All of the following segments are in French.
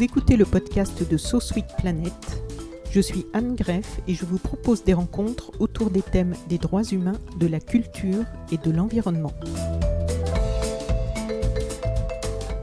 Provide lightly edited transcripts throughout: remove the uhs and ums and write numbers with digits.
Vous écoutez le podcast de So Sweet Planet. Je suis Anne Greff et je vous propose des rencontres autour des thèmes des droits humains, de la culture et de l'environnement.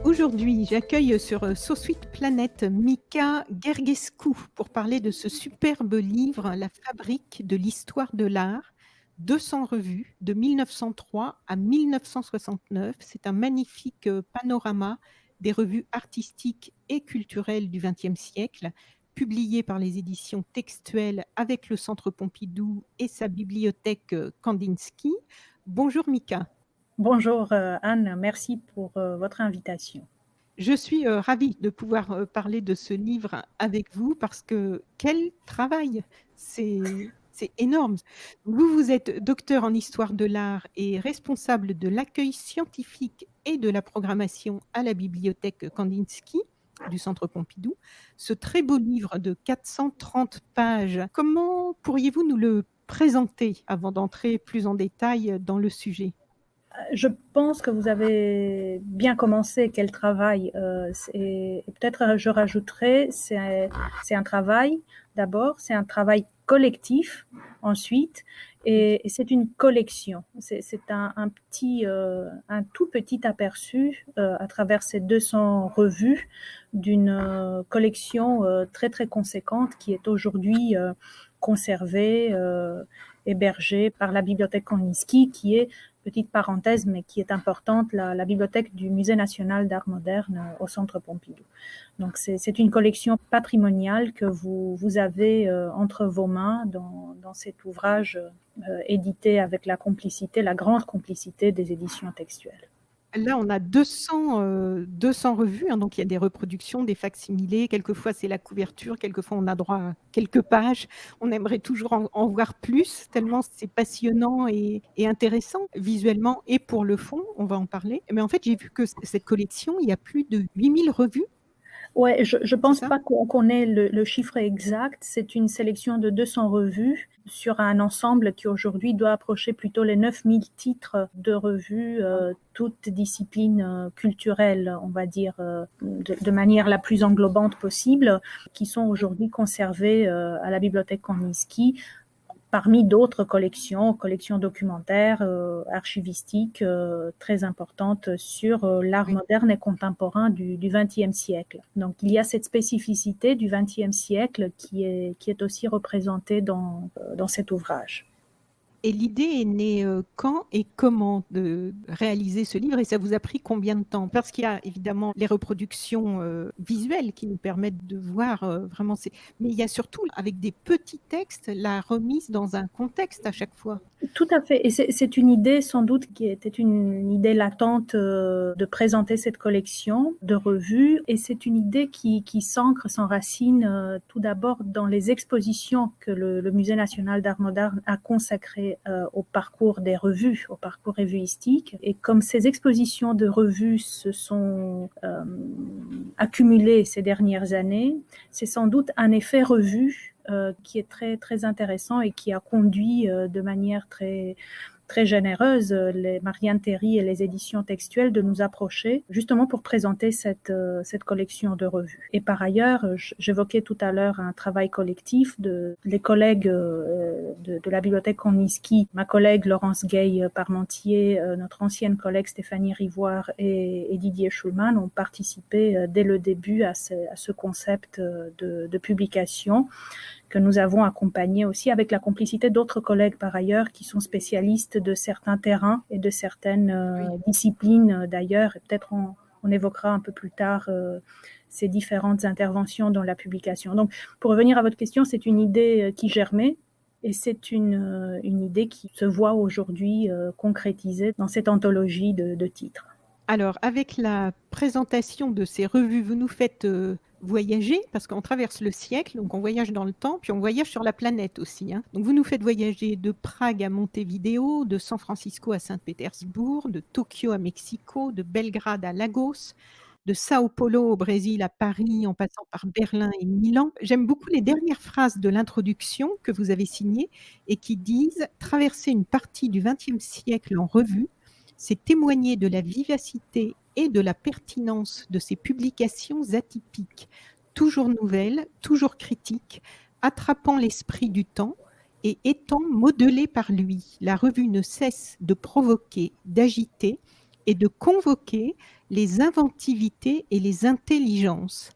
Aujourd'hui, j'accueille sur So Sweet Planet Mika Gergescu pour parler de ce superbe livre, La fabrique de l'histoire de l'art, 200 revues de 1903 à 1969. C'est un magnifique panorama des revues artistiques et culturelles du XXe siècle, publié par les éditions textuelles avec le Centre Pompidou et sa bibliothèque Kandinsky. Bonjour Mika. Bonjour Anne, merci pour votre invitation. Je suis ravie de pouvoir parler de ce livre avec vous parce que quel travail! C'est énorme. Vous êtes docteur en histoire de l'art et responsable de l'accueil scientifique et de la programmation à la bibliothèque Kandinsky du Centre Pompidou. Ce très beau livre de 430 pages, comment pourriez-vous nous le présenter avant d'entrer plus en détail dans le sujet? Je pense que vous avez bien commencé quel travail. Et peut-être je rajouterai, c'est un travail d'abord, c'est un travail collectif ensuite, et c'est une collection. C'est un tout petit aperçu à travers ces 200 revues d'une collection très très conséquente qui est aujourd'hui conservée, hébergée par la bibliothèque Kandinsky, qui est, petite parenthèse, mais qui est importante, la bibliothèque du Musée national d'art moderne au Centre Pompidou. Donc c'est une collection patrimoniale que vous avez entre vos mains dans cet ouvrage édité avec la grande complicité des éditions textuelles. Là, on a 200 revues, hein, donc il y a des reproductions, des facsimilés. Quelquefois, c'est la couverture, quelquefois, on a droit à quelques pages. On aimerait toujours en voir plus, tellement c'est passionnant et intéressant visuellement et pour le fond, on va en parler. Mais en fait, j'ai vu que cette collection, il y a plus de 8000 revues. Ouais, je pense pas qu'on connaît le chiffre exact. C'est une sélection de 200 revues sur un ensemble qui aujourd'hui doit approcher plutôt les 9000 titres de revues, toutes disciplines culturelles, on va dire, de manière la plus englobante possible, qui sont aujourd'hui conservées à la bibliothèque Kandinsky, parmi d'autres collections documentaires, archivistiques, très importantes sur l'art moderne et contemporain du XXe siècle. Donc il y a cette spécificité du XXe siècle qui est aussi représentée dans cet ouvrage. Et l'idée est née quand et comment de réaliser ce livre, et ça vous a pris combien de temps? Parce qu'il y a évidemment les reproductions visuelles qui nous permettent de voir vraiment, mais il y a surtout, avec des petits textes, la remise dans un contexte à chaque fois. Tout à fait. Et c'est une idée sans doute qui était une idée latente de présenter cette collection de revues. Et c'est une idée qui s'enracine tout d'abord dans les expositions que le Musée national d'art moderne a consacrées au parcours des revues, au parcours revuistique. Et comme ces expositions de revues se sont accumulées ces dernières années, c'est sans doute un effet revue qui est très, très intéressant et qui a conduit de manière très, très généreuse Marianne Théry et les éditions textuelles de nous approcher justement pour présenter cette collection de revues. Et par ailleurs, j'évoquais tout à l'heure un travail collectif les collègues de la bibliothèque Kandinsky, ma collègue Laurence Gay-Parmentier, notre ancienne collègue Stéphanie Rivoire et Didier Schulman ont participé dès le début à ce concept de publication que nous avons accompagné aussi avec la complicité d'autres collègues par ailleurs qui sont spécialistes de certains terrains et de certaines disciplines d'ailleurs. Et peut-être on évoquera un peu plus tard ces différentes interventions dans la publication. Donc, pour revenir à votre question, c'est une idée qui germait et c'est une idée qui se voit aujourd'hui concrétisée dans cette anthologie de titres. Alors, avec la présentation de ces revues, vous nous faites voyager, parce qu'on traverse le siècle, donc on voyage dans le temps, puis on voyage sur la planète aussi. Hein. Donc vous nous faites voyager de Prague à Montevideo, de San Francisco à Saint-Pétersbourg, de Tokyo à Mexico, de Belgrade à Lagos, de Sao Paulo au Brésil à Paris, en passant par Berlin et Milan. J'aime beaucoup les dernières phrases de l'introduction que vous avez signée et qui disent « Traverser une partie du XXe siècle en revue, c'est témoigner de la vivacité et de la pertinence de ses publications atypiques, toujours nouvelles, toujours critiques, attrapant l'esprit du temps et étant modelées par lui. La revue ne cesse de provoquer, d'agiter et de convoquer les inventivités et les intelligences.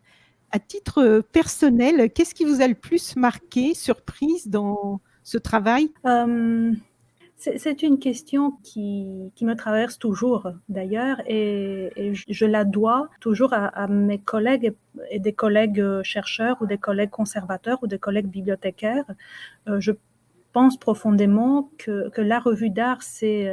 À titre personnel, qu'est-ce qui vous a le plus marqué, surprise dans ce travail? C'est une question qui me traverse toujours d'ailleurs et je la dois toujours à mes collègues et des collègues chercheurs ou des collègues conservateurs ou des collègues bibliothécaires. Je pense profondément que la revue d'art, c'est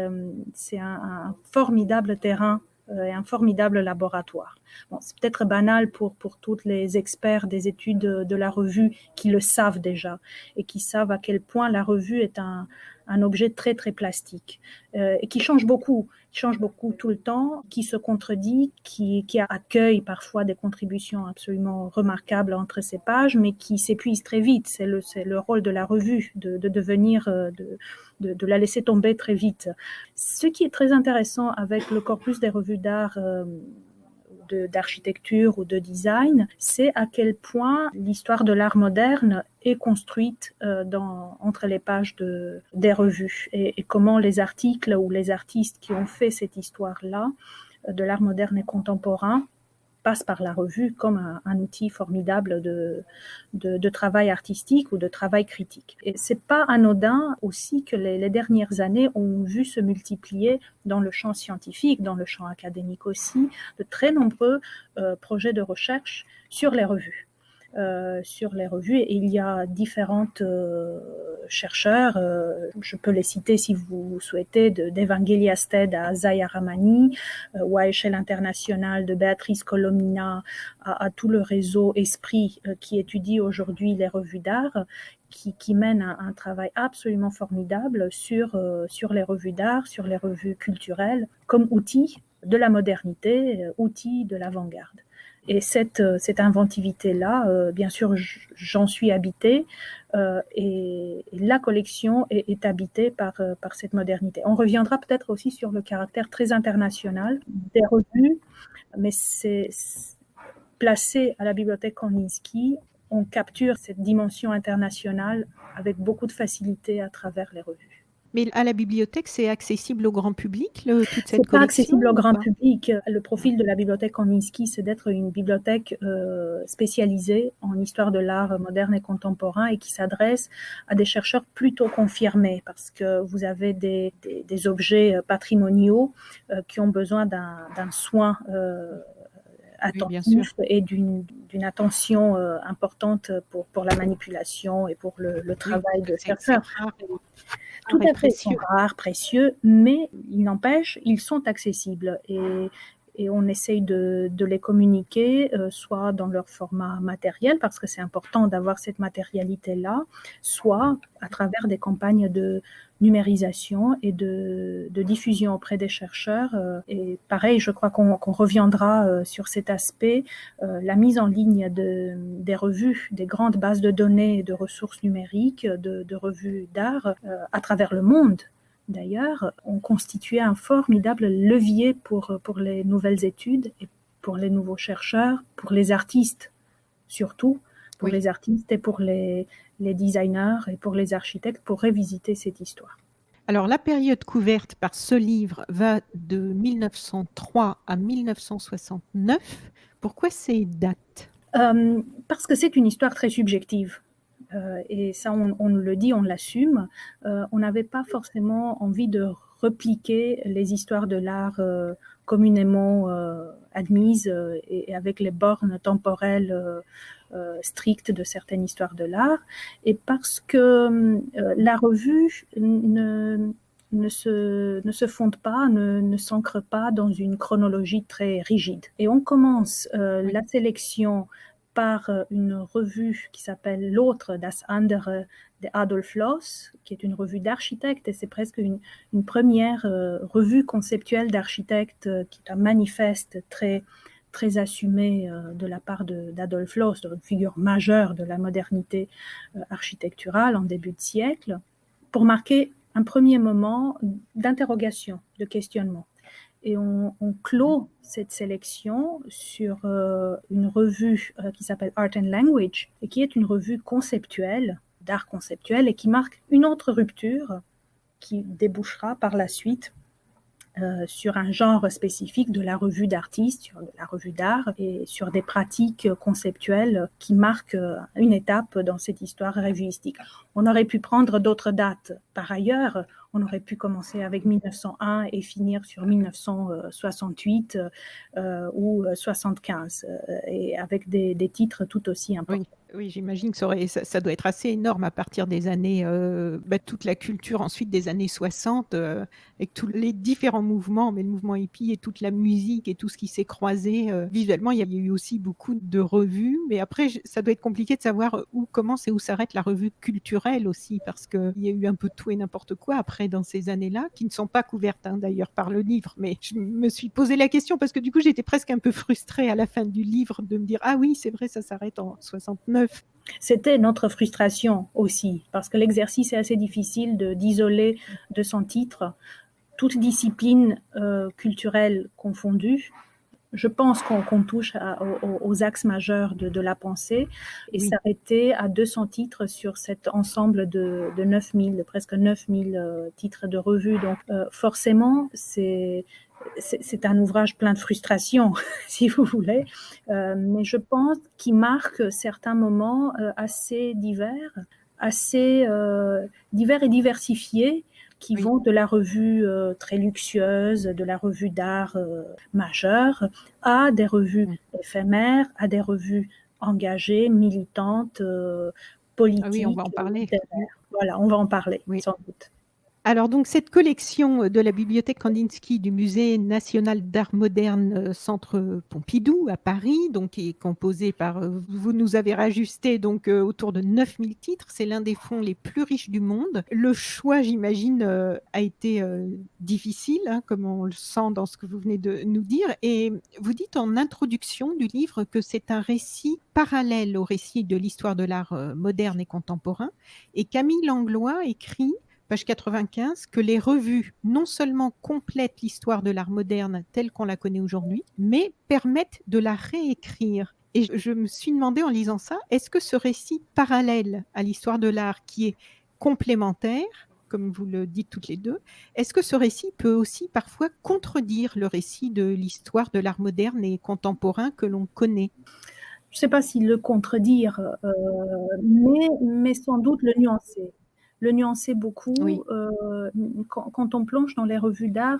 un formidable terrain et un formidable laboratoire. Bon, c'est peut-être banal pour tous les experts des études de la revue qui le savent déjà et qui savent à quel point la revue est un objet très très plastique et qui change beaucoup tout le temps, qui se contredit, qui accueille parfois des contributions absolument remarquables entre ses pages, mais qui s'épuise très vite. C'est le rôle de la revue de devenir, de la laisser tomber très vite. Ce qui est très intéressant avec le corpus des revues d'art d'architecture ou de design, c'est à quel point l'histoire de l'art moderne est construite entre les pages des revues et comment les articles ou les artistes qui ont fait cette histoire-là de l'art moderne et contemporain passe par la revue comme un outil formidable de travail artistique ou de travail critique. Et c'est pas anodin aussi que les dernières années ont vu se multiplier dans le champ scientifique, dans le champ académique aussi, de très nombreux projets de recherche sur les revues. Et il y a différentes chercheurs, je peux les citer si vous souhaitez, d'Evangelia Stead à Zaya Ramani, ou à échelle internationale de Béatrice Colomina à tout le réseau Esprit qui étudie aujourd'hui les revues d'art, qui mène un travail absolument formidable sur les revues d'art, sur les revues culturelles, comme outil de la modernité, outil de l'avant-garde. Et cette inventivité-là, bien sûr, j'en suis habitée et la collection est habitée par cette modernité. On reviendra peut-être aussi sur le caractère très international des revues, mais c'est placé à la bibliothèque Kandinsky, on capture cette dimension internationale avec beaucoup de facilité à travers les revues. Mais à la bibliothèque, c'est accessible au grand public, toute cette collection? C'est pas accessible au grand public. Le profil de la bibliothèque Kandinsky, c'est d'être une bibliothèque spécialisée en histoire de l'art moderne et contemporain et qui s'adresse à des chercheurs plutôt confirmés parce que vous avez des objets patrimoniaux qui ont besoin d'un soin attentif et d'une attention importante pour la manipulation et pour le travail de chercheurs. Tout à fait, ils sont rares, précieux, mais il n'empêche, ils sont accessibles et on essaye de les communiquer, soit dans leur format matériel, parce que c'est important d'avoir cette matérialité-là, soit à travers des campagnes de numérisation et de diffusion auprès des chercheurs. Et pareil, je crois qu'on reviendra sur cet aspect, la mise en ligne des revues, des grandes bases de données et de ressources numériques, de revues d'art à travers le monde. D'ailleurs, ont constitué un formidable levier pour les nouvelles études et pour les nouveaux chercheurs, pour les artistes surtout, pour les artistes et pour les designers et pour les architectes pour revisiter cette histoire. Alors, la période couverte par ce livre va de 1903 à 1969. Pourquoi ces dates? Parce que c'est une histoire très subjective. Et ça, on le dit, on l'assume. On n'avait pas forcément envie de repliquer les histoires de l'art communément admises et avec les bornes temporelles strictes de certaines histoires de l'art. Et parce que la revue ne se fonde pas, ne s'ancre pas dans une chronologie très rigide. Et on commence la sélection par une revue qui s'appelle L'autre, Das andere, de Adolf Loos, qui est une revue d'architectes, et c'est presque une première revue conceptuelle d'architectes qui est un manifeste très, très assumé de la part d'Adolf Loos, une figure majeure de la modernité architecturale en début de siècle, pour marquer un premier moment d'interrogation, de questionnement. Et on clôt cette sélection sur une revue qui s'appelle Art and Language et qui est une revue conceptuelle, d'art conceptuel, et qui marque une autre rupture qui débouchera par la suite sur un genre spécifique de la revue d'artistes, sur de la revue d'art et sur des pratiques conceptuelles qui marquent une étape dans cette histoire revuistique. On aurait pu prendre d'autres dates par ailleurs. On aurait pu commencer avec 1901 et finir sur 1968 ou 75 et avec des titres tout aussi importants. Oui. Oui, j'imagine que ça doit être assez énorme à partir des années, toute la culture ensuite des années 60, avec tous les différents mouvements, mais le mouvement hippie et toute la musique et tout ce qui s'est croisé, visuellement, il y a eu aussi beaucoup de revues, mais après ça doit être compliqué de savoir où commence et où s'arrête la revue culturelle aussi, parce qu'il y a eu un peu tout et n'importe quoi après dans ces années-là, qui ne sont pas couvertes, hein, d'ailleurs par le livre, mais je me suis posé la question parce que du coup, j'étais presque un peu frustrée à la fin du livre de me dire: «Ah oui, c'est vrai, ça s'arrête en 69». C'était notre frustration aussi, parce que l'exercice est assez difficile d'isoler de son titre toute discipline culturelle confondue. Je pense qu'on touche aux axes majeurs de la pensée et Oui. s'arrêter à 200 titres sur cet ensemble de 9000, presque 9000 titres de revue. Donc forcément, c'est un ouvrage plein de frustration, si vous voulez, mais je pense qu'il marque certains moments assez divers et diversifiés, qui Oui. vont de la revue très luxueuse, de la revue d'art majeure, à des revues éphémères, à des revues engagées, militantes, Ah oui, on va politiques, en parler. littéraires. Voilà, on va en parler, Oui. sans doute. Alors donc cette collection de la bibliothèque Kandinsky du Musée national d'art moderne, Centre Pompidou à Paris, donc qui est composée par, vous nous avez rajusté donc, autour de 9000 titres. C'est l'un des fonds les plus riches du monde. Le choix, j'imagine, a été, difficile, hein, comme on le sent dans ce que vous venez de nous dire, et vous dites en introduction du livre que c'est un récit parallèle au récit de l'histoire de l'art, moderne et contemporain, et Camille Langlois écrit page 95, que les revues non seulement complètent l'histoire de l'art moderne telle qu'on la connaît aujourd'hui, mais permettent de la réécrire. Et je me suis demandé en lisant ça, est-ce que ce récit parallèle à l'histoire de l'art qui est complémentaire, comme vous le dites toutes les deux, est-ce que ce récit peut aussi parfois contredire le récit de l'histoire de l'art moderne et contemporain que l'on connaît? Je ne sais pas s'il le contredire, mais sans doute le nuancer. Le nuancer beaucoup. Oui. Quand on plonge dans les revues d'art,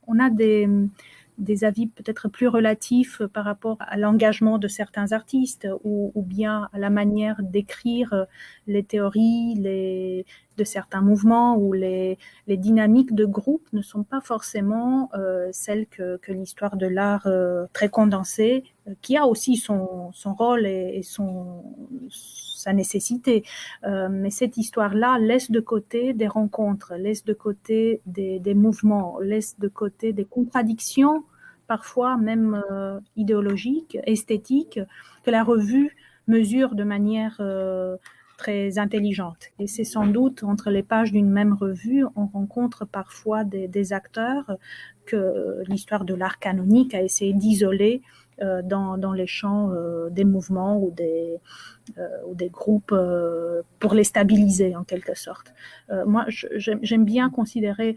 on a des avis peut-être plus relatifs par rapport à l'engagement de certains artistes ou bien à la manière d'écrire les théories de certains mouvements ou les dynamiques de groupe ne sont pas forcément celles que l'histoire de l'art très condensée, qui a aussi son rôle et sa nécessité. Mais cette histoire-là laisse de côté des rencontres, laisse de côté des mouvements, laisse de côté des contradictions, parfois même idéologiques, esthétiques, que la revue mesure de manière très intelligente. Et c'est sans doute entre les pages d'une même revue, on rencontre parfois des acteurs que l'histoire de l'art canonique a essayé d'isoler dans les champs des mouvements ou des groupes pour les stabiliser en quelque sorte. Moi, j'aime bien considérer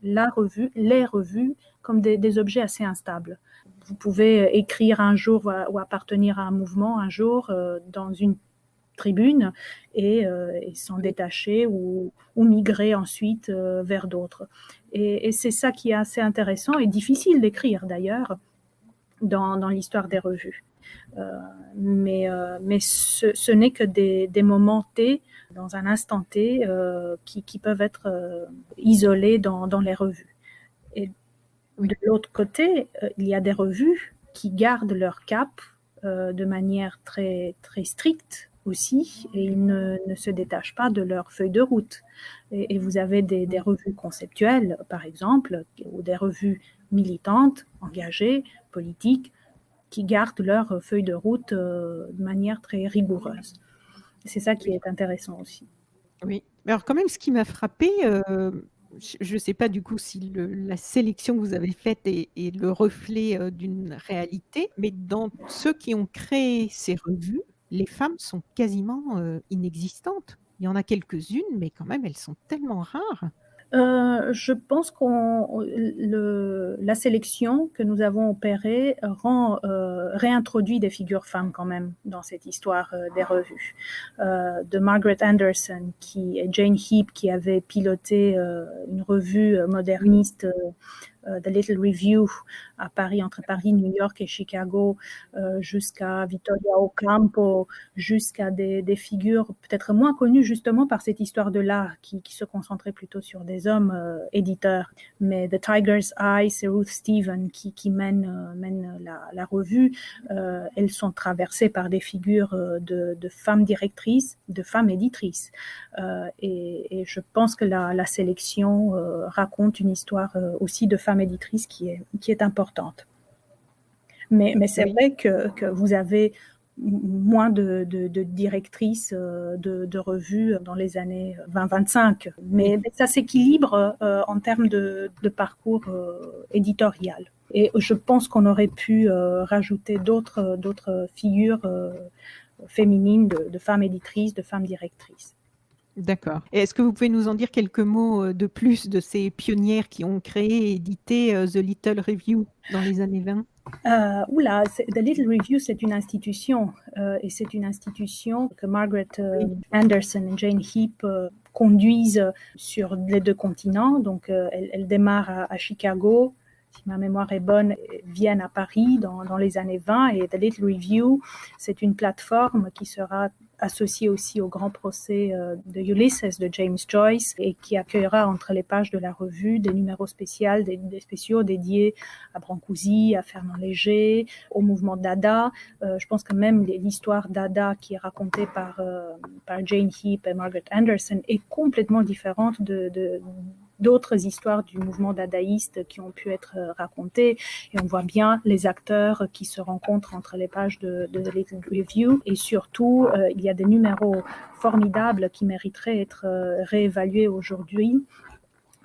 la revue, les revues, comme des objets assez instables. Vous pouvez écrire un jour ou appartenir à un mouvement un jour dans une tribune et s'en détacher ou migrer ensuite vers d'autres. Et c'est ça qui est assez intéressant et difficile d'écrire d'ailleurs dans l'histoire des revues. Mais ce n'est que des moments T, dans un instant T, qui peuvent être isolés dans les revues. Et de l'autre côté, il y a des revues qui gardent leur cap de manière très, très stricte aussi, et ils ne se détachent pas de leur feuille de route. Et vous avez des revues conceptuelles, par exemple, ou des revues militantes, engagées, politiques, qui gardent leur feuille de route de manière très rigoureuse. C'est ça qui est intéressant aussi. Oui. Mais alors quand même, ce qui m'a frappée, je ne sais pas du coup si la sélection que vous avez faite est le reflet d'une réalité, mais dans ceux qui ont créé ces revues, les femmes sont quasiment inexistantes. Il y en a quelques-unes, mais quand même, elles sont tellement rares. Je pense la sélection que nous avons opérée réintroduit des figures femmes quand même dans cette histoire des revues. De Margaret Anderson et Jane Heap qui avait piloté une revue moderniste The Little Review à Paris, entre Paris, New York et Chicago, jusqu'à Vittoria Ocampo, jusqu'à des figures peut-être moins connues justement par cette histoire de l'art qui se concentrait plutôt sur des hommes éditeurs. Mais The Tiger's Eye, c'est Ruth Stephen qui mène la revue. Elles sont traversées par des figures de femmes directrices, de femmes éditrices. Et je pense que la sélection raconte une histoire aussi de femmes éditrices qui est importante. Mais c'est vrai que vous avez moins de directrices de revues dans les années 20-25. Mais ça s'équilibre en termes de parcours éditorial. Et je pense qu'on aurait pu rajouter d'autres figures féminines de femmes éditrices, de femmes directrices. D'accord. Et est-ce que vous pouvez nous en dire quelques mots de plus de ces pionnières qui ont créé et édité The Little Review dans les années 20? The Little Review, c'est une institution et c'est une institution que Margaret Anderson et Jane Heap conduisent sur les deux continents. Donc, elle démarre à Chicago, si ma mémoire est bonne, viennent à Paris dans les années 20 et The Little Review, c'est une plateforme qui sera associée aussi au grand procès de Ulysses de James Joyce et qui accueillera entre les pages de la revue des numéros spéciaux, des spéciaux dédiés à Brancusi, à Fernand Léger, au mouvement Dada. Je pense que même l'histoire Dada qui est racontée par Jane Heap et Margaret Anderson est complètement différente d'autres histoires du mouvement dadaïste qui ont pu être racontées. Et on voit bien les acteurs qui se rencontrent entre les pages de The Little Review. Et surtout, il y a des numéros formidables qui mériteraient d'être réévalués aujourd'hui,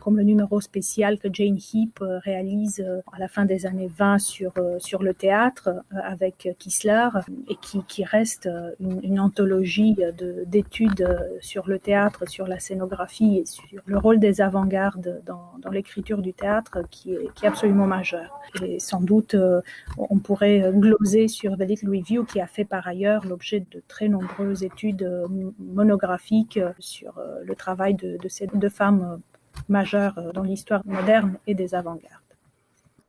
comme le numéro spécial que Jane Heap réalise à la fin des années 20 sur le théâtre avec Kissler et qui reste une anthologie d'études sur le théâtre, sur la scénographie et sur le rôle des avant-gardes dans l'écriture du théâtre qui est absolument majeur. Et sans doute, on pourrait gloser sur The Little Review qui a fait par ailleurs l'objet de très nombreuses études monographiques sur le travail de ces deux femmes majeure dans l'histoire moderne et des avant-gardes.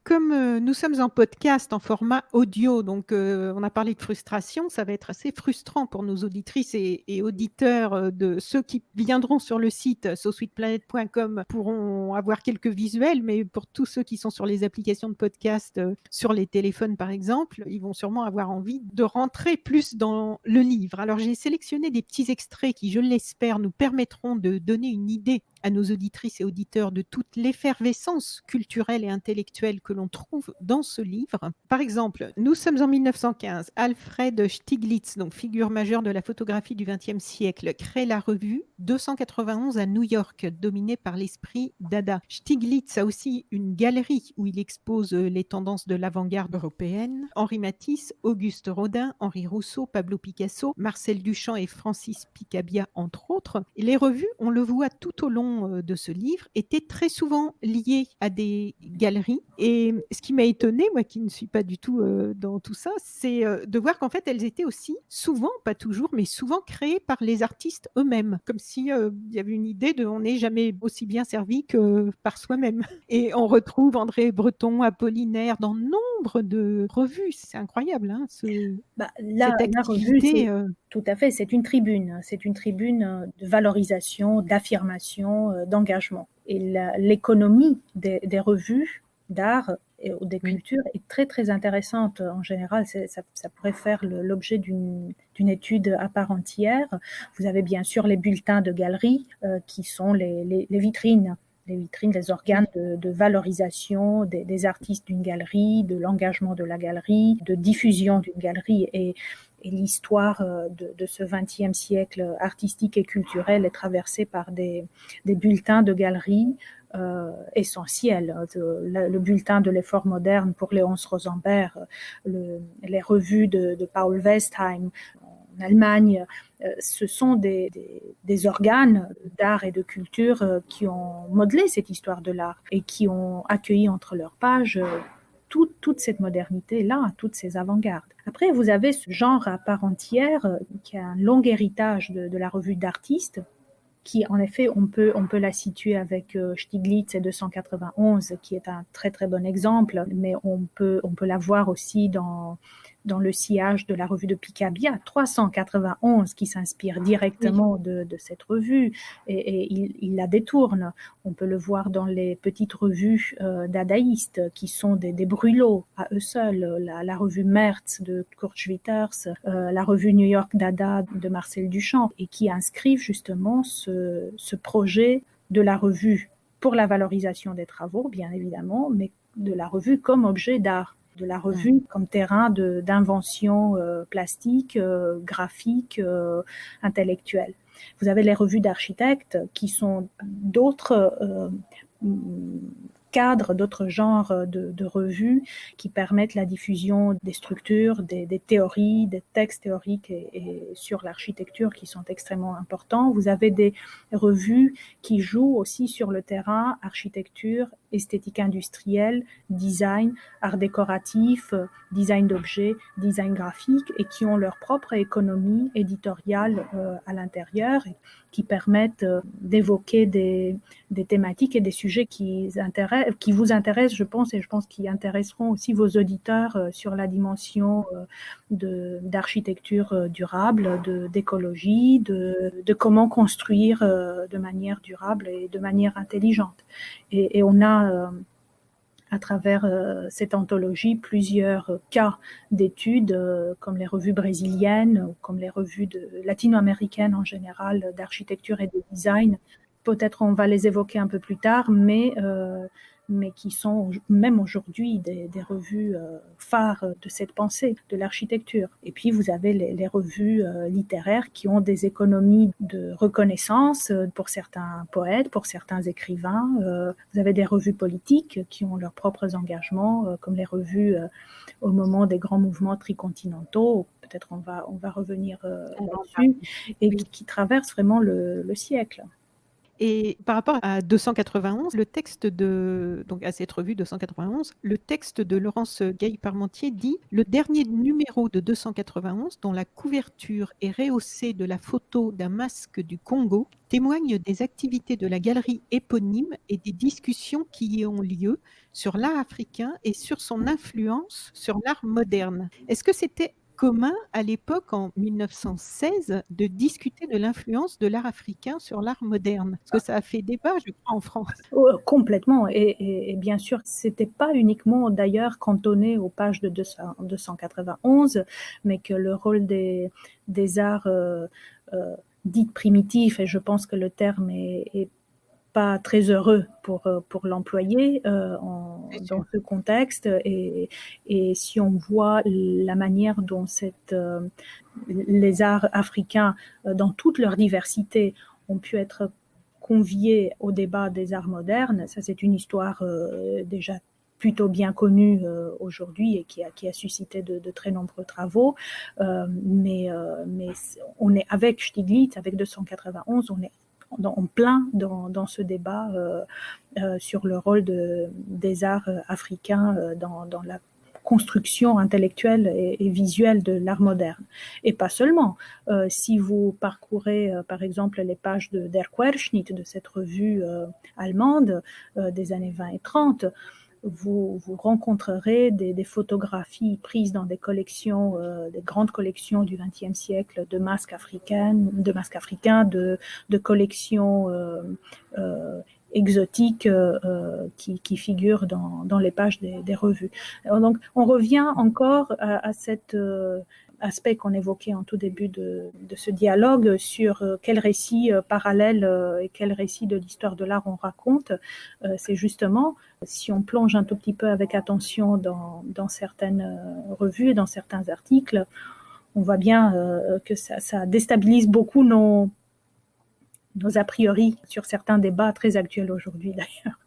Comme nous sommes en podcast, en format audio, donc on a parlé de frustration, ça va être assez frustrant pour nos auditrices et auditeurs de ceux qui viendront sur le site sosweetplanet.com pourront avoir quelques visuels, mais pour tous ceux qui sont sur les applications de podcast, sur les téléphones par exemple, ils vont sûrement avoir envie de rentrer plus dans le livre. Alors j'ai sélectionné des petits extraits qui, je l'espère, nous permettront de donner une idée à nos auditrices et auditeurs de toute l'effervescence culturelle et intellectuelle que l'on trouve dans ce livre. Par exemple, nous sommes en 1915. Alfred Stieglitz, donc figure majeure de la photographie du XXe siècle, crée la revue 291 à New York, dominée par l'esprit Dada. Stieglitz a aussi une galerie où il expose les tendances de l'avant-garde européenne. Henri Matisse, Auguste Rodin, Henri Rousseau, Pablo Picasso, Marcel Duchamp et Francis Picabia, entre autres. Et les revues, on le voit tout au long de ce livre, étaient très souvent liées à des galeries. Et ce qui m'a étonnée, moi qui ne suis pas du tout dans tout ça, c'est de voir qu'en fait, elles étaient aussi souvent, pas toujours, mais souvent créées par les artistes eux-mêmes. Comme si il y avait une idée de on n'est jamais aussi bien servi que par soi-même. Et on retrouve André Breton, Apollinaire dans nombre de revues. C'est incroyable, hein, cette activité. Tout à fait, c'est une tribune de valorisation, d'affirmation, d'engagement. Et l'économie des revues d'art et des cultures est très très intéressante en général. Ça pourrait faire l'objet d'une étude à part entière. Vous avez bien sûr les bulletins de galeries qui sont les vitrines les vitrines, les organes de valorisation des artistes d'une galerie, de l'engagement de la galerie, de diffusion d'une galerie. Et l'histoire de ce XXe siècle artistique et culturel est traversée par des bulletins de galeries essentiels. Le bulletin de l'effort moderne pour Léonce Rosenberg, les revues de Paul Westheim en Allemagne, ce sont des organes d'art et de culture qui ont modelé cette histoire de l'art et qui ont accueilli entre leurs pages toute cette modernité-là, toutes ces avant-gardes. Après, vous avez ce genre à part entière qui a un long héritage de la revue d'artistes, qui, en effet, on peut la situer avec Stieglitz et 291, qui est un très très bon exemple, mais on peut la voir aussi dans le sillage de la revue de Picabia, 391, qui s'inspire directement de cette revue, et il la détourne. On peut le voir dans les petites revues dadaïstes, qui sont des brûlots à eux seuls, la revue Merz de Kurt Schwitters, la revue New York Dada de Marcel Duchamp, et qui inscrivent justement ce projet de la revue pour la valorisation des travaux, bien évidemment, mais de la revue comme objet d'art, de la revue comme terrain d'invention plastique, graphique, intellectuelle. Vous avez les revues d'architectes qui sont d'autres cadres, d'autres genres de revues qui permettent la diffusion des structures, des théories, des textes théoriques et sur l'architecture qui sont extrêmement importants. Vous avez des revues qui jouent aussi sur le terrain architecture, esthétique industrielle, design, art décoratif, design d'objets, design graphique, et qui ont leur propre économie éditoriale à l'intérieur, et qui permettent d'évoquer des thématiques et des sujets qui vous intéressent, je pense, et je pense qui intéresseront aussi vos auditeurs sur la dimension d'architecture durable, d'écologie, de comment construire de manière durable et de manière intelligente. Et on a à travers cette anthologie plusieurs cas d'études, comme les revues brésiliennes, ou comme les revues latino-américaines en général, d'architecture et de design. Peut-être on va les évoquer un peu plus tard, mais qui sont même aujourd'hui des revues phares de cette pensée de l'architecture. Et puis vous avez les revues littéraires qui ont des économies de reconnaissance pour certains poètes, pour certains écrivains. Vous avez des revues politiques qui ont leurs propres engagements, comme les revues au moment des grands mouvements tricontinentaux. Peut-être on va revenir là-dessus, et qui traversent vraiment le siècle. Et par rapport à 291, donc à cette revue 291, le texte de Laurence Gaille-Parmentier dit « Le dernier numéro de 291, dont la couverture est rehaussée de la photo d'un masque du Congo, témoigne des activités de la galerie éponyme et des discussions qui y ont lieu sur l'art africain et sur son influence sur l'art moderne. » Est-ce que c'était commun à l'époque, en 1916, de discuter de l'influence de l'art africain sur l'art moderne? Parce que ça a fait débat, je crois, en France. Complètement. Et bien sûr, c'était pas uniquement d'ailleurs cantonné aux pages de 291, mais que le rôle des arts dits primitifs, et je pense que le terme est pas très heureux pour l'employer dans ce contexte, et si on voit la manière dont les arts africains dans toute leur diversité ont pu être conviés au débat des arts modernes, ça c'est une histoire déjà plutôt bien connue aujourd'hui, et qui a suscité de très nombreux travaux, mais on est avec Stieglitz, avec 291, on est en plein dans ce débat sur le rôle des arts africains dans la construction intellectuelle et visuelle de l'art moderne. Et pas seulement. Si vous parcourez, par exemple, les pages de Der Querschnitt, de cette revue allemande des années 20 et 30, vous rencontrerez des photographies prises dans des collections, des grandes collections du XXe siècle de masques africains, de collections exotiques qui figurent dans les pages des revues. Donc, on revient encore à cette aspect qu'on évoquait en tout début de ce dialogue sur quel récit parallèle et quel récit de l'histoire de l'art on raconte, c'est justement, si on plonge un tout petit peu avec attention dans certaines revues et dans certains articles, on voit bien que ça déstabilise beaucoup nos a priori sur certains débats très actuels aujourd'hui d'ailleurs.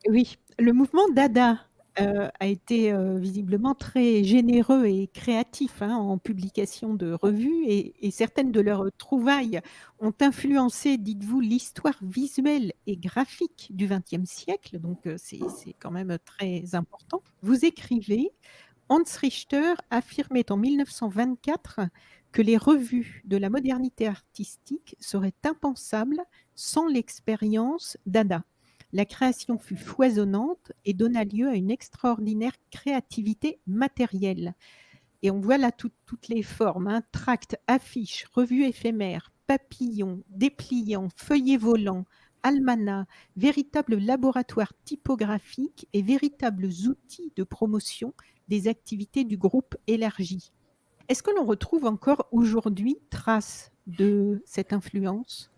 Oui, le mouvement Dada, a été, visiblement très généreux et créatif, hein, en publication de revues et certaines de leurs trouvailles ont influencé, dites-vous, l'histoire visuelle et graphique du XXe siècle, donc c'est quand même très important. Vous écrivez: «Hans Richter affirmait en 1924 que les revues de la modernité artistique seraient impensables sans l'expérience Dada. La création fut foisonnante et donna lieu à une extraordinaire créativité matérielle.» Et on voit là toutes les formes, hein, tracts, affiches, revues éphémères, papillons, dépliants, feuillets volants, almanachs, véritables laboratoires typographiques et véritables outils de promotion des activités du groupe élargi. Est-ce que l'on retrouve encore aujourd'hui trace de cette influence?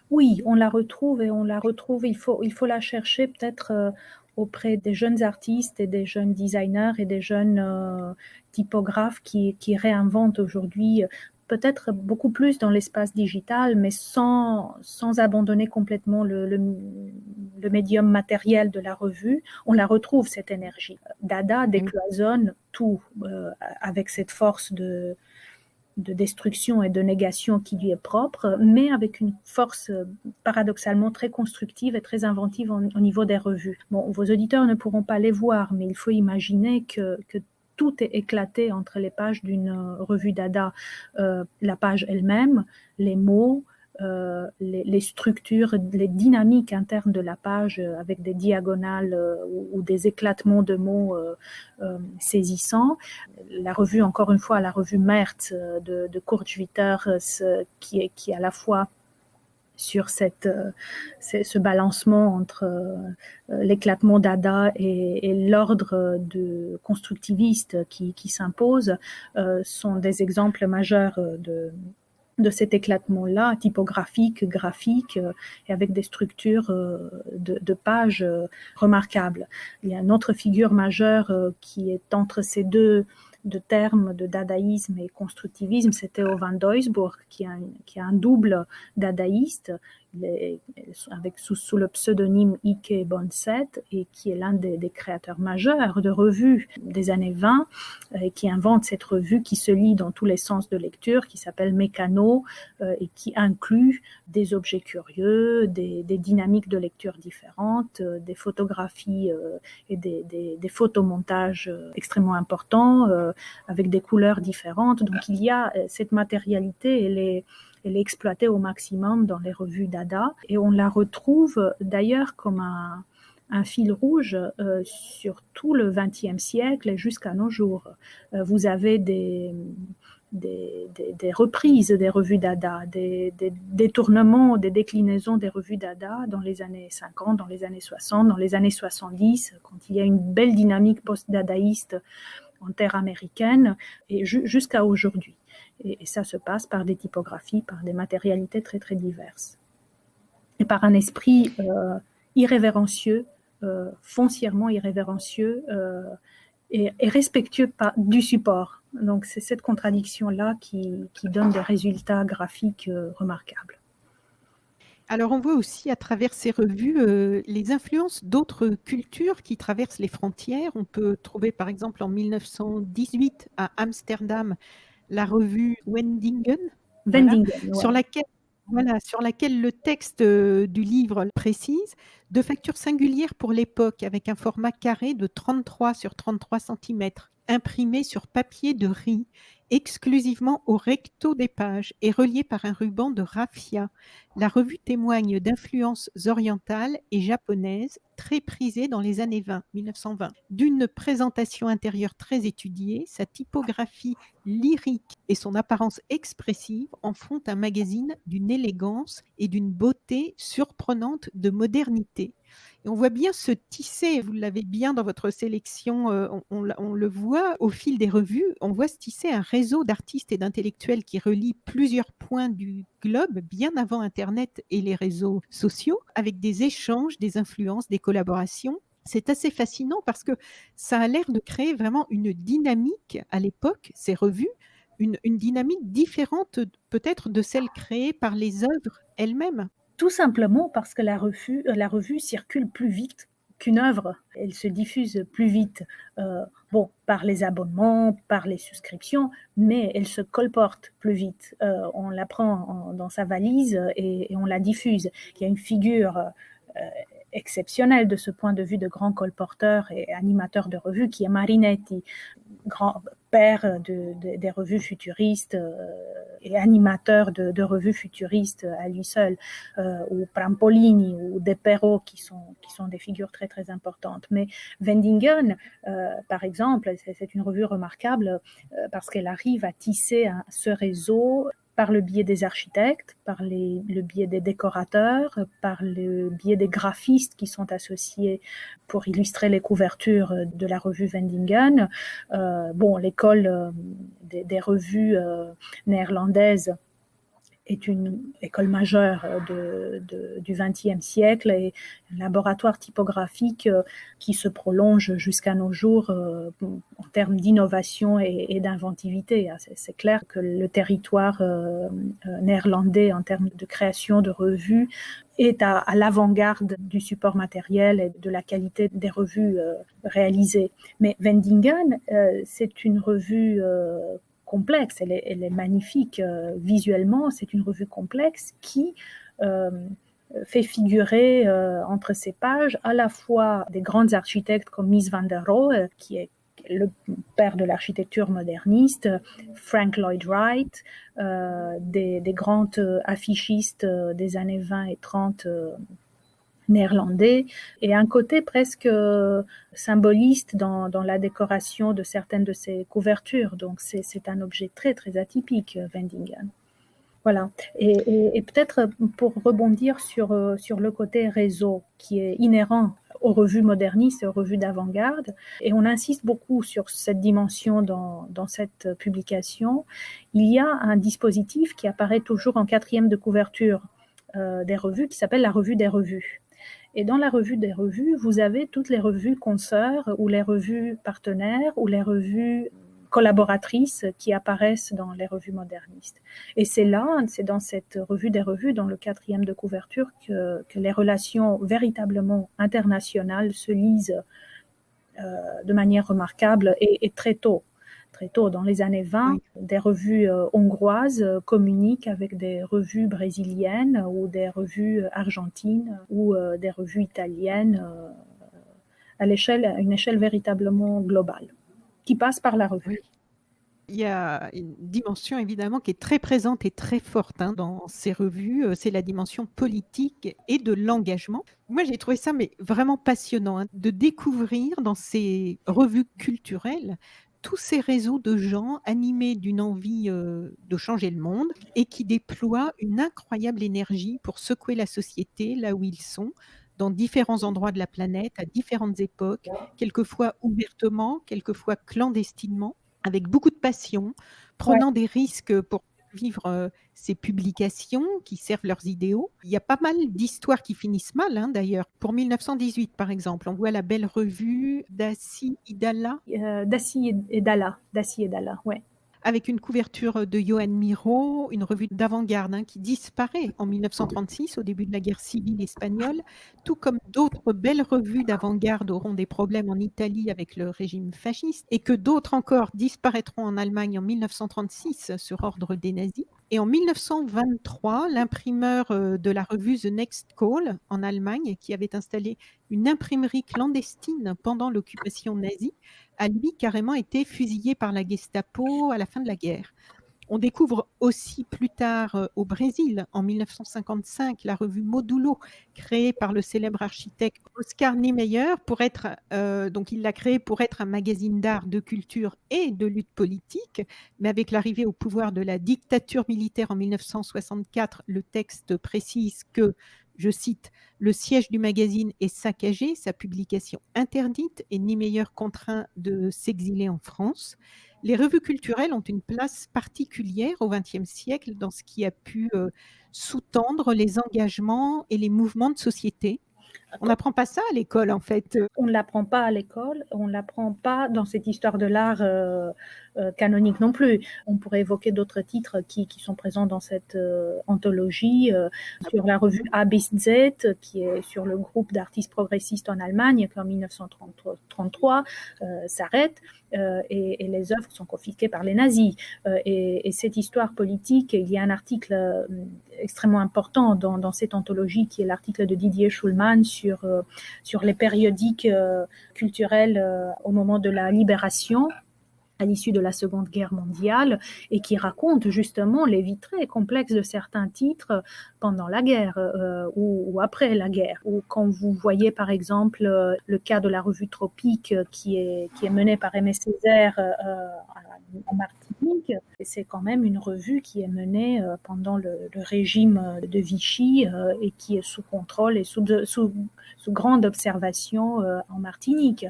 Oui, on la retrouve et on la retrouve. Il faut la chercher peut-être auprès des jeunes artistes et des jeunes designers et des jeunes typographes qui réinventent aujourd'hui peut-être beaucoup plus dans l'espace digital, mais sans abandonner complètement le médium matériel de la revue. On la retrouve, cette énergie. Dada décloisonne tout avec cette force de destruction et de négation qui lui est propre, mais avec une force paradoxalement très constructive et très inventive au niveau des revues. Bon, vos auditeurs ne pourront pas les voir, mais il faut imaginer que tout est éclaté entre les pages d'une revue Dada. La page elle-même, les mots, les structures, les dynamiques internes de la page avec des diagonales ou des éclatements de mots saisissants. La revue, encore une fois, la revue Merz de Kurt Schwitter, qui est à la fois sur ce balancement entre l'éclatement Dada et l'ordre de constructiviste qui s'impose, sont des exemples majeurs de cet éclatement-là, typographique, graphique, et avec des structures de pages remarquables. Il y a une autre figure majeure qui est entre ces deux termes de dadaïsme et constructivisme, c'est Theo van Doesburg, qui est un double dadaïste, sous le pseudonyme Ike Bonset, et qui est l'un des créateurs majeurs de revues des années 20, et qui invente cette revue qui se lit dans tous les sens de lecture, qui s'appelle Mécano, et qui inclut des objets curieux, des dynamiques de lecture différentes, des photographies et des photomontages extrêmement importants, avec des couleurs différentes. Donc il y a cette matérialité, elle est exploitée au maximum dans les revues Dada, et on la retrouve d'ailleurs comme un fil rouge sur tout le XXe siècle et jusqu'à nos jours. Vous avez des reprises des revues Dada, des détournements, des déclinaisons des revues Dada dans les années 50, dans les années 60, dans les années 70, quand il y a une belle dynamique post-dadaïste en terre américaine, et jusqu'à aujourd'hui. Et ça se passe par des typographies, par des matérialités très très diverses. Et par un esprit irrévérencieux, foncièrement irrévérencieux, et respectueux du support. Donc c'est cette contradiction-là qui donne des résultats graphiques remarquables. Alors on voit aussi à travers ces revues les influences d'autres cultures qui traversent les frontières. On peut trouver par exemple en 1918 à Amsterdam la revue Wendingen, Wendingen, ouais. sur laquelle le texte du livre précise, de facture singulière pour l'époque, avec un format carré de 33 sur 33 cm, imprimé sur papier de riz, exclusivement au recto des pages et relié par un ruban de raffia. La revue témoigne d'influences orientales et japonaises très prisées dans les années 1920. D'une présentation intérieure très étudiée, sa typographie lyrique et son apparence expressive en font un magazine d'une élégance et d'une beauté surprenante de modernité. Et on voit bien se tisser, vous l'avez bien dans votre sélection, on le voit au fil des revues, on voit se tisser un réseau d'artistes et d'intellectuels qui relie plusieurs points du globe, bien avant internet et les réseaux sociaux, avec des échanges, des influences, des collaborations. C'est assez fascinant parce que ça a l'air de créer vraiment une dynamique à l'époque, ces revues, une dynamique différente peut-être de celle créée par les œuvres elles-mêmes. Tout simplement parce que la revue circule plus vite qu'une œuvre. Elle se diffuse plus vite, bon, par les abonnements, par les souscriptions, mais elle se colporte plus vite. On la prend dans sa valise et on la diffuse. Il y a une figure exceptionnelle de ce point de vue de grand colporteur et animateur de revue qui est Marinetti, grand-père des revues futuristes et animateur de revues futuristes à lui seul, ou Prampolini ou De Perro qui sont des figures très très importantes. Mais Vendingen, par exemple, c'est une revue remarquable parce qu'elle arrive à tisser ce réseau par le biais des architectes, par le biais des décorateurs, par le biais des graphistes qui sont associés pour illustrer les couvertures de la revue Vendingen. Bon, l'école des revues néerlandaises est une école majeure du XXe siècle et un laboratoire typographique qui se prolonge jusqu'à nos jours en termes d'innovation et d'inventivité. C'est clair que le territoire néerlandais en termes de création de revues est à l'avant-garde du support matériel et de la qualité des revues réalisées. Mais Vendingen, c'est une revue complexe, elle est magnifique visuellement, c'est une revue complexe qui fait figurer entre ses pages à la fois des grands architectes comme Mies van der Rohe, qui est le père de l'architecture moderniste, Frank Lloyd Wright, des grands affichistes des années 20 et 30 néerlandais, et un côté presque symboliste dans la décoration de certaines de ses couvertures. Donc c'est un objet très très atypique, Vendingen. Voilà. Et peut-être pour rebondir sur le côté réseau qui est inhérent aux revues modernistes et aux revues d'avant-garde, et on insiste beaucoup sur cette dimension dans cette publication, il y a un dispositif qui apparaît toujours en quatrième de couverture des revues qui s'appelle la revue des revues. Et dans la revue des revues, vous avez toutes les revues consoeurs ou les revues partenaires ou les revues collaboratrices qui apparaissent dans les revues modernistes. Et c'est dans cette revue des revues, dans le quatrième de couverture, que les relations véritablement internationales se lisent de manière remarquable et très tôt. Très tôt, dans les années 20, oui. Des revues hongroises communiquent avec des revues brésiliennes ou des revues argentines ou des revues italiennes à une échelle véritablement globale, qui passe par la revue. Oui. Il y a une dimension évidemment qui est très présente et très forte dans ces revues, c'est la dimension politique et de l'engagement. Moi, j'ai trouvé ça vraiment passionnant de découvrir dans ces revues culturelles tous ces réseaux de gens animés d'une envie de changer le monde et qui déploient une incroyable énergie pour secouer la société là où ils sont, dans différents endroits de la planète, à différentes époques, quelquefois ouvertement, quelquefois clandestinement, avec beaucoup de passion, prenant des risques pour vivre ces publications qui servent leurs idéaux. Il y a pas mal d'histoires qui finissent mal, d'ailleurs. Pour 1918, par exemple, on voit la belle revue Daci et Dalla. Daci et Dalla, ouais. Avec une couverture de Johan Miró, une revue d'avant-garde qui disparaît en 1936, au début de la guerre civile espagnole, tout comme d'autres belles revues d'avant-garde auront des problèmes en Italie avec le régime fasciste, et que d'autres encore disparaîtront en Allemagne en 1936 sur ordre des nazis. Et en 1923, l'imprimeur de la revue The Next Call en Allemagne, qui avait installé une imprimerie clandestine pendant l'occupation nazie, a lui carrément été fusillé par la Gestapo à la fin de la guerre. On découvre aussi plus tard au Brésil, en 1955, la revue Modulo, créée par le célèbre architecte Oscar Niemeyer, donc il l'a créée pour être un magazine d'art, de culture et de lutte politique, mais avec l'arrivée au pouvoir de la dictature militaire en 1964, le texte précise que je cite: «Le siège du magazine est saccagé, sa publication interdite et Niemeyer contraint de s'exiler en France. Les revues culturelles ont une place particulière au XXe siècle dans ce qui a pu, sous-tendre les engagements et les mouvements de société». On n'apprend pas ça à l'école, en fait. On ne l'apprend pas à l'école, on ne l'apprend pas dans cette histoire de l'art canonique non plus. On pourrait évoquer d'autres titres qui sont présents dans cette anthologie, sur la revue A bis Z, qui est sur le groupe d'artistes progressistes en Allemagne, qui en 1933 s'arrête, et les œuvres sont confisquées par les nazis. Et cette histoire politique, il y a un article extrêmement important dans cette anthologie, qui est l'article de Didier Schulman sur les périodiques culturels au moment de la libération, à l'issue de la Seconde Guerre mondiale, et qui raconte justement les vies très complexes de certains titres pendant la guerre ou après la guerre. Ou quand vous voyez par exemple le cas de la revue Tropique qui est menée par Aimé Césaire en Martinique, c'est quand même une revue qui est menée pendant le régime de Vichy et qui est sous contrôle et sous grande observation en Martinique.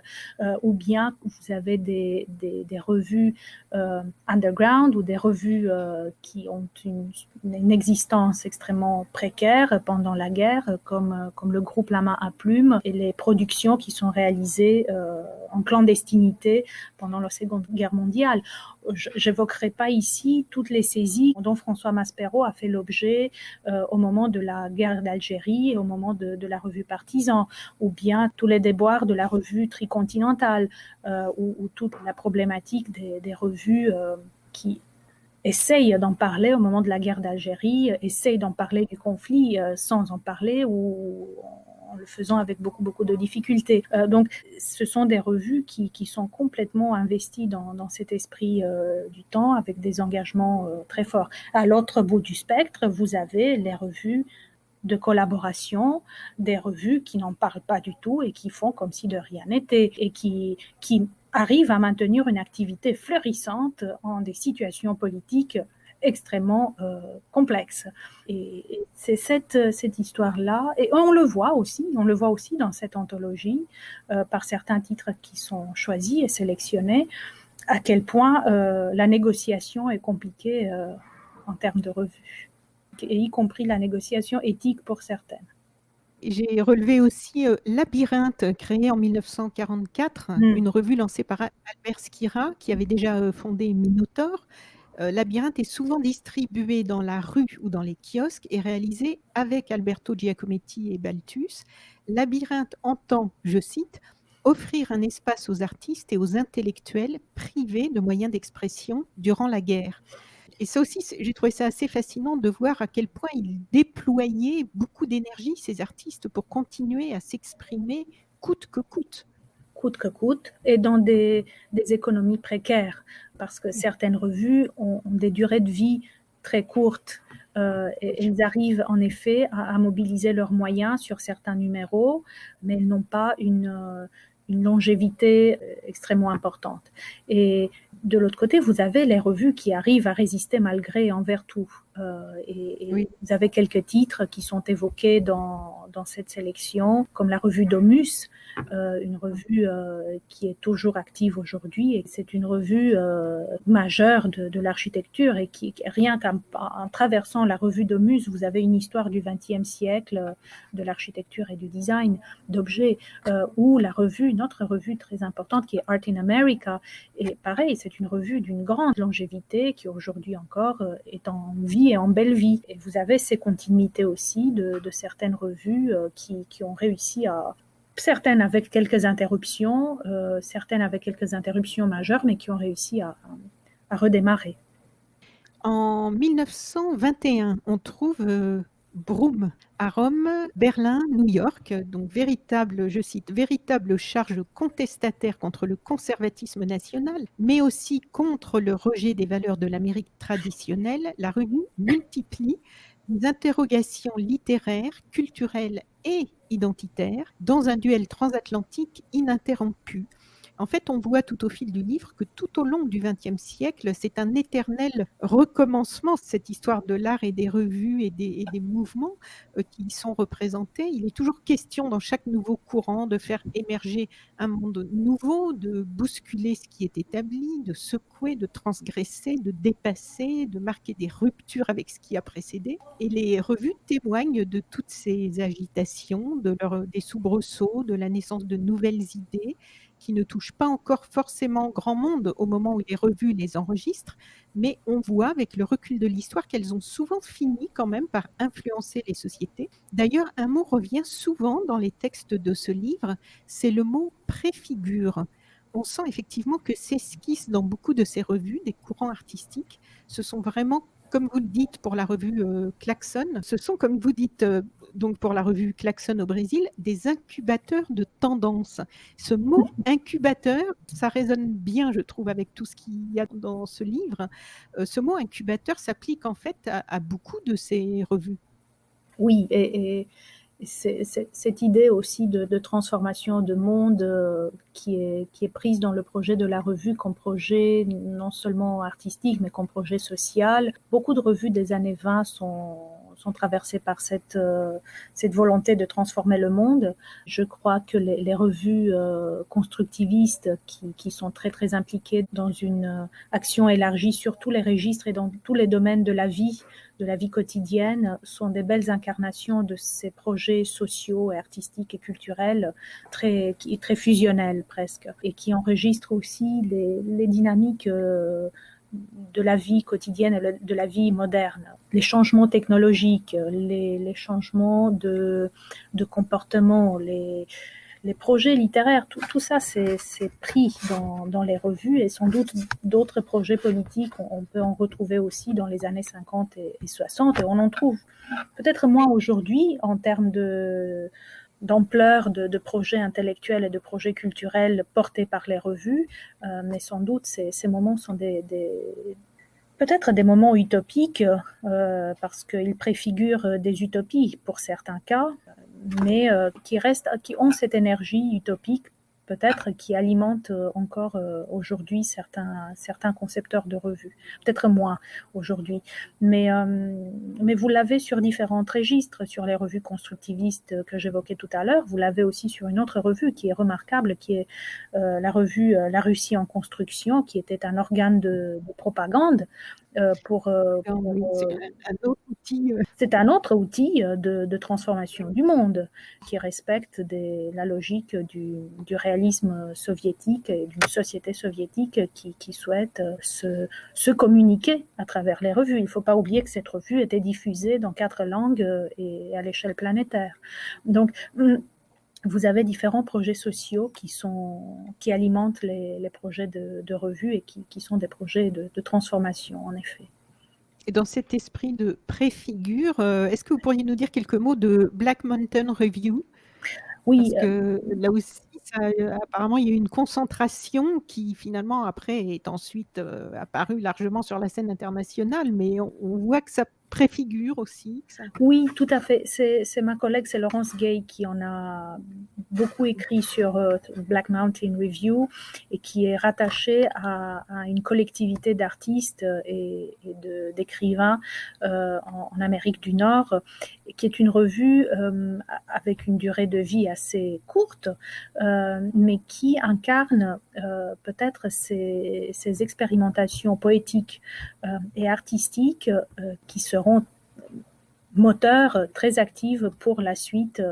Ou bien vous avez des revues underground ou des revues qui ont une existence extrêmement précaire pendant la guerre, comme le groupe La Main à Plume, et les productions qui sont réalisées en clandestinité pendant la Seconde Guerre mondiale. J'évoquerai pas ici toutes les saisies dont François Maspero a fait l'objet au moment de la guerre d'Algérie et au moment de la revue Partisan, ou bien tous les déboires de la revue Tricontinentale, ou toute la problématique des revues qui essayent d'en parler au moment de la guerre d'Algérie, essayent d'en parler du conflit sans en parler, ou en le faisant avec beaucoup de difficultés. Donc, ce sont des revues qui sont complètement investies dans cet esprit du temps, avec des engagements très forts. À l'autre bout du spectre, vous avez les revues de collaboration, des revues qui n'en parlent pas du tout et qui font comme si de rien n'était, et qui arrivent à maintenir une activité fleurissante en des situations politiques extrêmement complexes. Et c'est cette histoire-là, et on le voit aussi dans cette anthologie, par certains titres qui sont choisis et sélectionnés, à quel point la négociation est compliquée en termes de revues, et y compris la négociation éthique pour certaines. J'ai relevé aussi Labyrinthe, créé en 1944, une revue lancée par Albert Schira, qui avait déjà fondé Minotaur. Labyrinthe est souvent distribué dans la rue ou dans les kiosques et réalisé avec Alberto Giacometti et Balthus. Labyrinthe entend, je cite, offrir un espace aux artistes et aux intellectuels privés de moyens d'expression durant la guerre. Et ça aussi, j'ai trouvé ça assez fascinant de voir à quel point ils déployaient beaucoup d'énergie, ces artistes, pour continuer à s'exprimer coûte que coûte. Coûte que coûte, et dans des économies précaires, parce que certaines revues ont des durées de vie très courtes. Et elles arrivent en effet à mobiliser leurs moyens sur certains numéros, mais elles n'ont pas une longévité extrêmement importante. Et de l'autre côté, vous avez les revues qui arrivent à résister malgré et envers tout. Et oui. Vous avez quelques titres qui sont évoqués dans cette sélection, comme la revue Domus, une revue qui est toujours active aujourd'hui, et c'est une revue majeure de l'architecture, et qui, rien qu'en traversant la revue Domus, vous avez une histoire du XXe siècle de l'architecture et du design d'objets, ou la revue, une autre revue très importante qui est Art in America, et pareil, c'est une revue d'une grande longévité qui aujourd'hui encore est en vie et en belle vie. Et vous avez ces continuités aussi de certaines revues qui ont réussi à, certaines avec quelques interruptions majeures, mais qui ont réussi à redémarrer. En 1921, on trouve Broom à Rome, Berlin, New York, donc véritable, je cite, véritable charge contestataire contre le conservatisme national, mais aussi contre le rejet des valeurs de l'Amérique traditionnelle. La revue multiplie des interrogations littéraires, culturelles et identitaires dans un duel transatlantique ininterrompu. En fait, on voit tout au fil du livre que tout au long du XXe siècle, c'est un éternel recommencement, cette histoire de l'art et des revues et des mouvements qui y sont représentés. Il est toujours question dans chaque nouveau courant de faire émerger un monde nouveau, de bousculer ce qui est établi, de secouer, de transgresser, de dépasser, de marquer des ruptures avec ce qui a précédé. Et les revues témoignent de toutes ces agitations, des soubresauts, de la naissance de nouvelles idées qui ne touchent pas encore forcément grand monde au moment où les revues les enregistrent, mais on voit avec le recul de l'histoire qu'elles ont souvent fini quand même par influencer les sociétés. D'ailleurs, un mot revient souvent dans les textes de ce livre, c'est le mot préfigure. On sent effectivement que s'esquissent dans beaucoup de ces revues des courants artistiques. Ce sont vraiment, comme vous le dites pour la revue Klaxon, ce sont, comme vous dites donc pour la revue Klaxon au Brésil, des incubateurs de tendances. Ce mot incubateur, ça résonne bien, je trouve, avec tout ce qu'il y a dans ce livre. Ce mot incubateur s'applique en fait à beaucoup de ces revues. Oui, et cette idée aussi de transformation de monde qui est prise dans le projet de la revue comme projet non seulement artistique, mais comme projet social. Beaucoup de revues des années 20 sont traversées par cette volonté de transformer le monde. Je crois que les revues constructivistes qui sont très, très impliquées dans une action élargie sur tous les registres et dans tous les domaines de la vie quotidienne, sont des belles incarnations de ces projets sociaux et artistiques et culturels très fusionnels presque, et qui enregistrent aussi les dynamiques de la vie quotidienne et de la vie moderne. Les changements technologiques, les changements de comportement, les projets littéraires, tout ça c'est pris dans les revues, et sans doute d'autres projets politiques, on peut en retrouver aussi dans les années 50 et 60, et on en trouve peut-être moins aujourd'hui en termes d'ampleur de projets intellectuels et de projets culturels portés par les revues, mais sans doute ces moments sont peut-être des moments utopiques, parce qu'ils préfigurent des utopies pour certains cas, mais qui ont cette énergie utopique, peut-être, qui alimente encore aujourd'hui certains concepteurs de revues. Peut-être moins aujourd'hui. Mais vous l'avez sur différents registres, sur les revues constructivistes que j'évoquais tout à l'heure. Vous l'avez aussi sur une autre revue qui est remarquable, qui est la revue La Russie en construction, qui était un organe de propagande. C'est un autre outil de transformation du monde qui respecte la logique du réalisme soviétique et d'une société soviétique qui souhaite se communiquer à travers les revues. Il ne faut pas oublier que cette revue était diffusée dans 4 langues et à l'échelle planétaire. Donc, vous avez différents projets sociaux qui alimentent les projets de revue et qui sont des projets de transformation, en effet. Et dans cet esprit de préfigure, est-ce que vous pourriez nous dire quelques mots de Black Mountain Review ? Oui. Parce que là aussi, apparemment, il y a eu une concentration qui finalement après est ensuite apparue largement sur la scène internationale, mais on voit que ça préfigure aussi. Oui, tout à fait. C'est ma collègue, c'est Laurence Gay, qui en a beaucoup écrit sur Black Mountain Review, et qui est rattachée à une collectivité d'artistes et d'écrivains en Amérique du Nord, qui est une revue avec une durée de vie assez courte, mais qui incarne peut-être ces expérimentations poétiques et artistiques qui seront moteur très active pour la suite,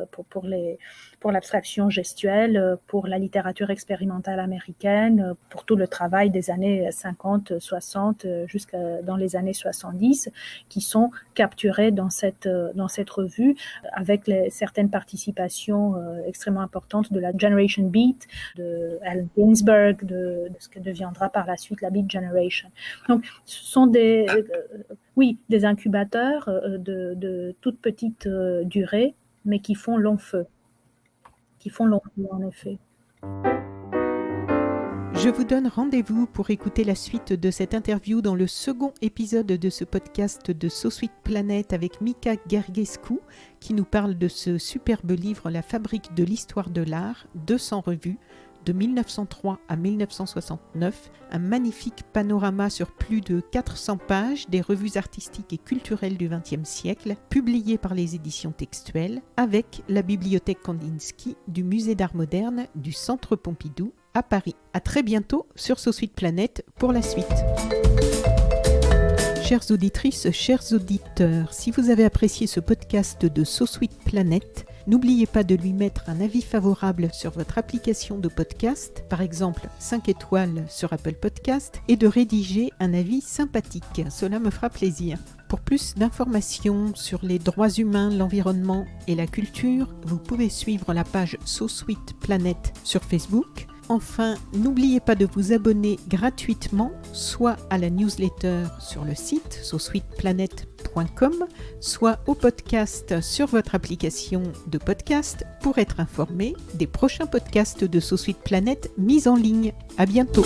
pour l'abstraction gestuelle, pour la littérature expérimentale américaine, pour tout le travail des années 50, 60, jusqu'à dans les années 70, qui sont capturés dans cette revue, avec certaines participations extrêmement importantes de la Generation Beat, de Allen Ginsberg, de ce que deviendra par la suite la Beat Generation. Donc, ce sont des incubateurs de toute petite durée, mais qui font long feu. En effet. Je vous donne rendez-vous pour écouter la suite de cette interview dans le second épisode de ce podcast de SoSuite Planet avec Mica Gergescu, qui nous parle de ce superbe livre La fabrique de l'histoire de l'art, 200 revues, de 1903 à 1969, un magnifique panorama sur plus de 400 pages des revues artistiques et culturelles du XXe siècle, publié par les éditions textuelles, avec la bibliothèque Kandinsky du Musée d'Art moderne du Centre Pompidou à Paris. À très bientôt sur SoSuite Planète pour la suite. Chères auditrices, chers auditeurs, si vous avez apprécié ce podcast de SoSuite Planète, n'oubliez pas de lui mettre un avis favorable sur votre application de podcast, par exemple 5 étoiles sur Apple Podcast, et de rédiger un avis sympathique. Cela me fera plaisir. Pour plus d'informations sur les droits humains, l'environnement et la culture, vous pouvez suivre la page SoSuite Planète sur Facebook. Enfin, n'oubliez pas de vous abonner gratuitement, soit à la newsletter sur le site sosuiteplanète.com, soit au podcast sur votre application de podcast pour être informé des prochains podcasts de SoSuite Planète mis en ligne. À bientôt.